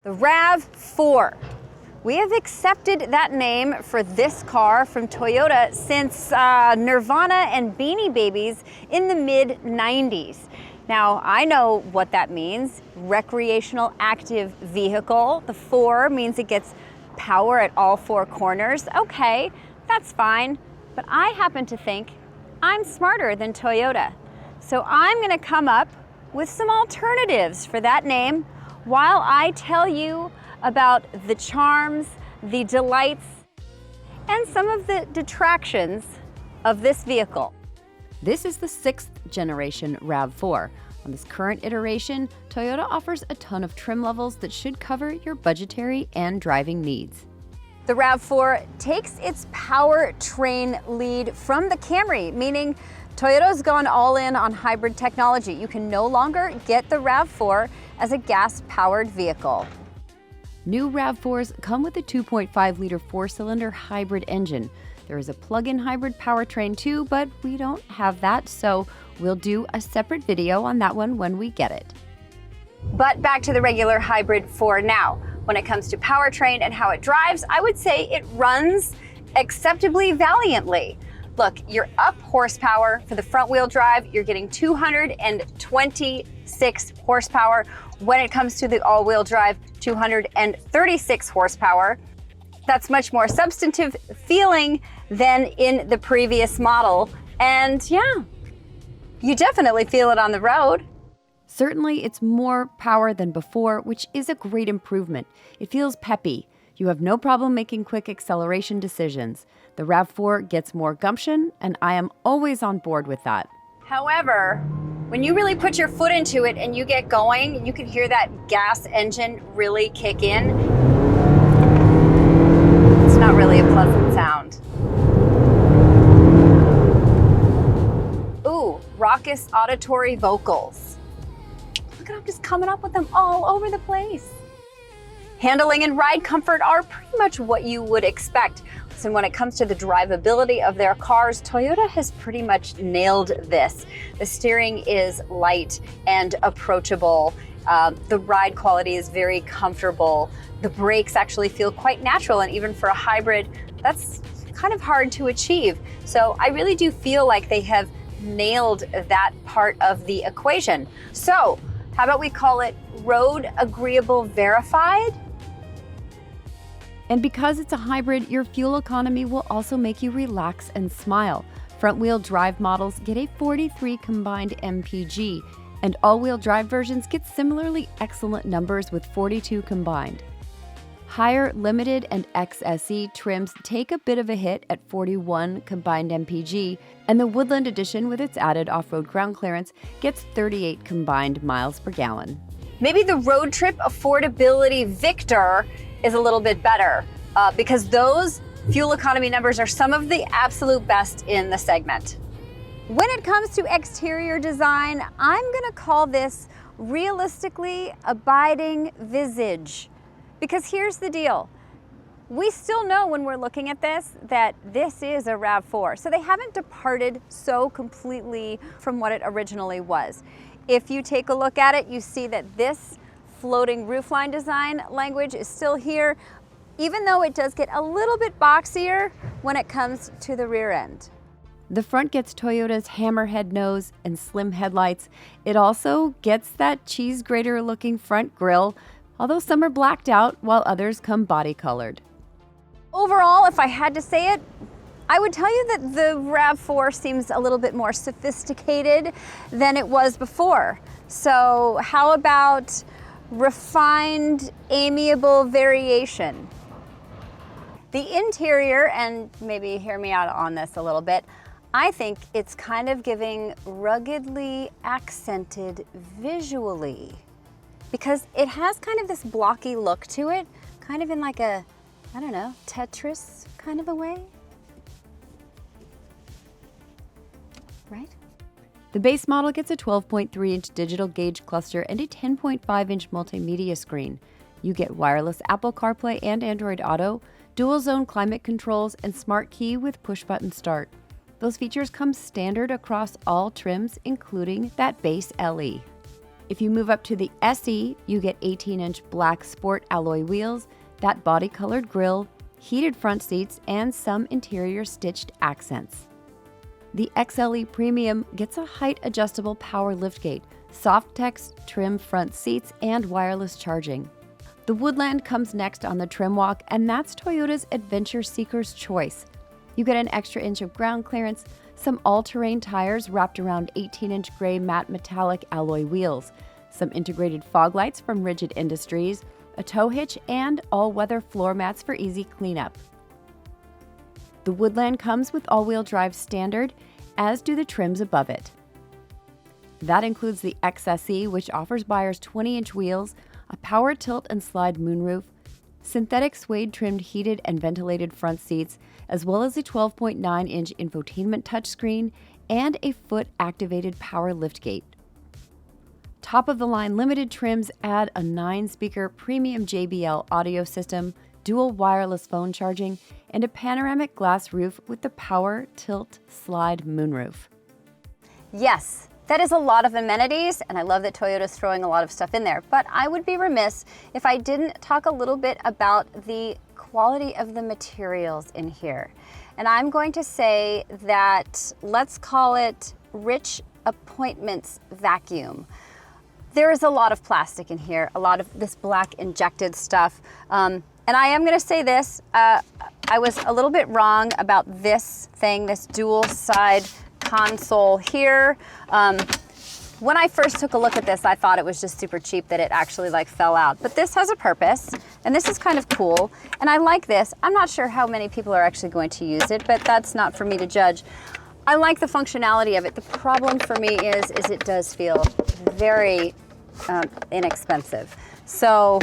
The RAV4. We have accepted that name for this car from Toyota since Nirvana and Beanie Babies in the mid-90s. Now, I know what that means. Recreational active vehicle. The 4 means it gets power at all 4 corners. Okay, that's fine. But I happen to think I'm smarter than Toyota. So I'm going to come up with some alternatives for that name while I tell you about the charms, the delights, and some of the detractions of this vehicle. This is the 6th generation RAV4. On this current iteration, Toyota offers a ton of trim levels that should cover your budgetary and driving needs. The RAV4 takes its powertrain lead from the Camry, meaning Toyota's gone all in on hybrid technology. You can no longer get the RAV4 as a gas-powered vehicle. New RAV4s come with a 2.5-liter 4-cylinder hybrid engine. There is a plug-in hybrid powertrain too, but we don't have that, so we'll do a separate video on that one when we get it. But back to the regular hybrid 4 now. When it comes to powertrain and how it drives, I would say it runs acceptably valiantly. Look, you're up horsepower. For the front-wheel drive, you're getting 226 horsepower. When it comes to the all-wheel drive, 236 horsepower. That's much more substantive feeling than in the previous model. And yeah, you definitely feel it on the road. Certainly, it's more power than before, which is a great improvement. It feels peppy. You have no problem making quick acceleration decisions. The RAV4 gets more gumption, and I am always on board with that. However, when you really put your foot into it and you get going, you can hear that gas engine really kick in. It's not really a pleasant sound. Ooh, raucous auditory vocals. Look at, I'm just coming up with them all over the place. Handling and ride comfort are pretty much what you would expect. And when it comes to the drivability of their cars, Toyota has pretty much nailed this. The steering is light and approachable. The ride quality is very comfortable. The brakes actually feel quite natural, and even for a hybrid, that's kind of hard to achieve. So I really do feel like they have nailed that part of the equation. So how about we call it road agreeable verified? And because it's a hybrid, your fuel economy will also make you relax and smile. Front-wheel drive models get a 43 combined MPG, and all-wheel drive versions get similarly excellent numbers with 42 combined. Higher Limited and XSE trims take a bit of a hit at 41 combined MPG, and the Woodland Edition with its added off-road ground clearance gets 38 combined miles per gallon. Maybe the road trip affordability Victor is a little bit better because those fuel economy numbers are some of the absolute best in the segment. When it comes to exterior design, I'm gonna call this realistically abiding visage. Because here's the deal. We still know when we're looking at this that this is a RAV4. So they haven't departed so completely from what it originally was. If you take a look at it, you see that this floating roofline design language is still here, even though it does get a little bit boxier when it comes to the rear end. The front gets Toyota's hammerhead nose and slim headlights. It also gets that cheese grater looking front grille, although some are blacked out while others come body colored. Overall, if I had to say it, I would tell you that the RAV4 seems a little bit more sophisticated than it was before. So how about refined, amiable variation? The interior, and maybe hear me out on this a little bit, I think it's kind of giving ruggedly accented visually because it has kind of this blocky look to it, kind of in like a, I don't know, Tetris kind of a way, right? The base model gets a 12.3-inch digital gauge cluster and a 10.5-inch multimedia screen. You get wireless Apple CarPlay and Android Auto, dual-zone climate controls, and smart key with push-button start. Those features come standard across all trims, including that base LE. If you move up to the SE, you get 18-inch black sport alloy wheels, that body-colored grille, heated front seats, and some interior stitched accents. The XLE Premium gets a height-adjustable power liftgate, soft text trim front seats, and wireless charging. The Woodland comes next on the trim walk, and that's Toyota's Adventure Seeker's choice. You get an extra inch of ground clearance, some all-terrain tires wrapped around 18-inch gray matte metallic alloy wheels, some integrated fog lights from Rigid Industries, a tow hitch, and all-weather floor mats for easy cleanup. The Woodland comes with all-wheel drive standard, as do the trims above it. That includes the XSE, which offers buyers 20-inch wheels, a power tilt and slide moonroof, synthetic suede trimmed heated and ventilated front seats, as well as a 12.9-inch infotainment touchscreen and a foot-activated power liftgate. Top-of-the-line limited trims add a 9-speaker premium JBL audio system, dual wireless phone charging, and a panoramic glass roof with the power tilt slide moonroof. Yes, that is a lot of amenities, and I love that Toyota's throwing a lot of stuff in there, but I would be remiss if I didn't talk a little bit about the quality of the materials in here. And I'm going to say that, let's call it Rich Appointments Vacuum. There is a lot of plastic in here, a lot of this black injected stuff. And I am gonna say this, I was a little bit wrong about this thing, this dual side console here. When I first took a look at this, I thought it was just super cheap that it actually like fell out. But this has a purpose, and this is kind of cool. And I like this. I'm not sure how many people are actually going to use it, but that's not for me to judge. I like the functionality of it. The problem for me is it does feel very inexpensive. So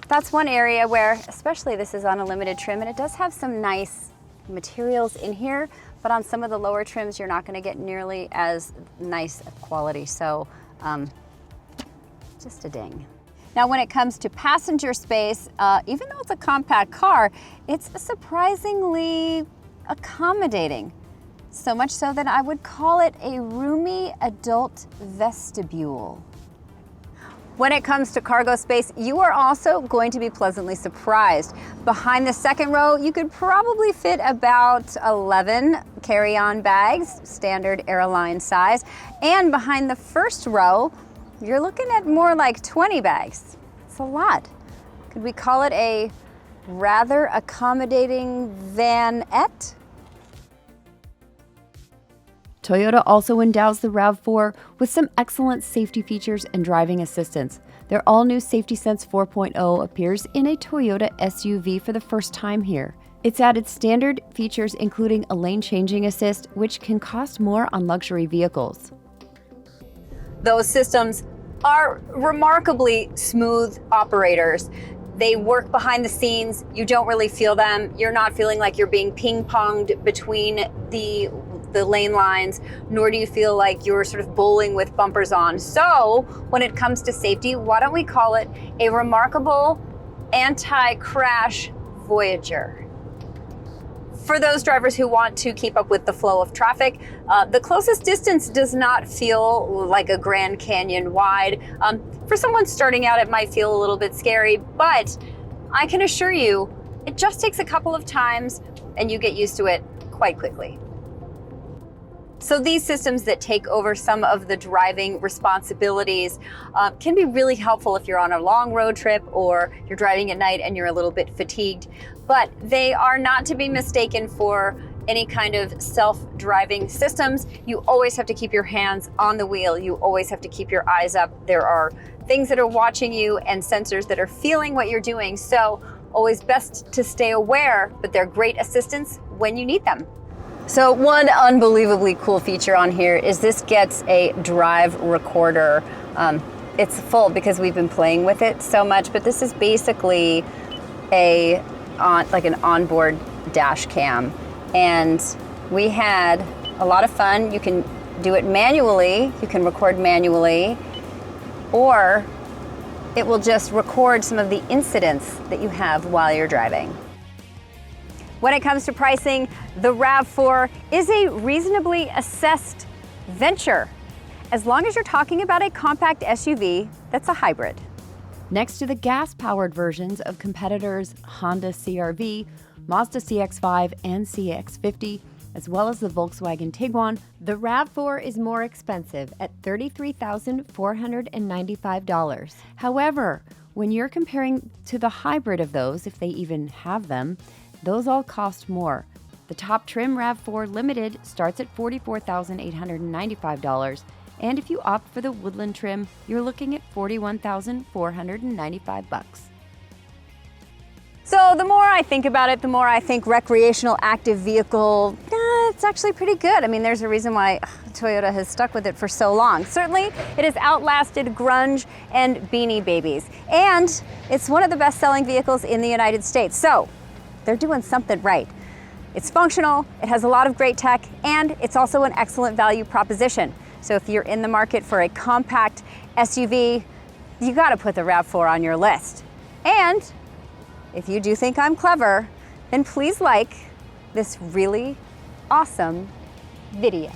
that's one area where, especially this is on a limited trim, and it does have some nice materials in here, but on some of the lower trims, you're not gonna get nearly as nice of quality. So just a ding. Now, when it comes to passenger space, even though it's a compact car, it's surprisingly accommodating. So much so that I would call it a roomy adult vestibule. When it comes to cargo space, you are also going to be pleasantly surprised. Behind the second row, you could probably fit about 11 carry-on bags, standard airline size. And behind the first row, you're looking at more like 20 bags. It's a lot. Could we call it a rather accommodating vanette? Toyota also endows the RAV4 with some excellent safety features and driving assistance. Their all-new Safety Sense 4.0 appears in a Toyota SUV for the first time here. It's added standard features including a lane changing assist, which can cost more on luxury vehicles. Those systems are remarkably smooth operators. They work behind the scenes. You don't really feel them. You're not feeling like you're being ping-ponged between the lane lines, nor do you feel like you're sort of bowling with bumpers on. So when it comes to safety, why don't we call it a remarkable anti-crash Voyager? For those drivers who want to keep up with the flow of traffic, the closest distance does not feel like a Grand Canyon wide. For someone starting out, it might feel a little bit scary, but I can assure you, it just takes a couple of times and you get used to it quite quickly. So these systems that take over some of the driving responsibilities can be really helpful if you're on a long road trip or you're driving at night and you're a little bit fatigued, but they are not to be mistaken for any kind of self-driving systems. You always have to keep your hands on the wheel. You always have to keep your eyes up. There are things that are watching you and sensors that are feeling what you're doing. So always best to stay aware, but they're great assistants when you need them. So one unbelievably cool feature on here is this gets a drive recorder. It's full because we've been playing with it so much, but this is basically like an onboard dash cam. And we had a lot of fun. You can do it manually, you can record manually, or it will just record some of the incidents that you have while you're driving. When it comes to pricing, the RAV4 is a reasonably assessed venture. as long as you're talking about a compact SUV that's a hybrid. Next to the gas-powered versions of competitors Honda CR-V, Mazda CX-5 and CX-50, as well as the Volkswagen Tiguan, the RAV4 is more expensive at $33,495. However, when you're comparing to the hybrid of those, if they even have them, those all cost more. The top trim RAV4 Limited starts at $44,895, and if you opt for the Woodland trim, you're looking at $41,495. So the more I think about it, the more I think recreational active vehicle, it's actually pretty good. I mean, there's a reason why Toyota has stuck with it for so long. Certainly, it has outlasted grunge and Beanie Babies. And it's one of the best-selling vehicles in the United States. So they're doing something right. It's functional, it has a lot of great tech, and it's also an excellent value proposition. So if you're in the market for a compact SUV, you gotta put the RAV4 on your list. And if you do think I'm clever, then please like this really awesome video.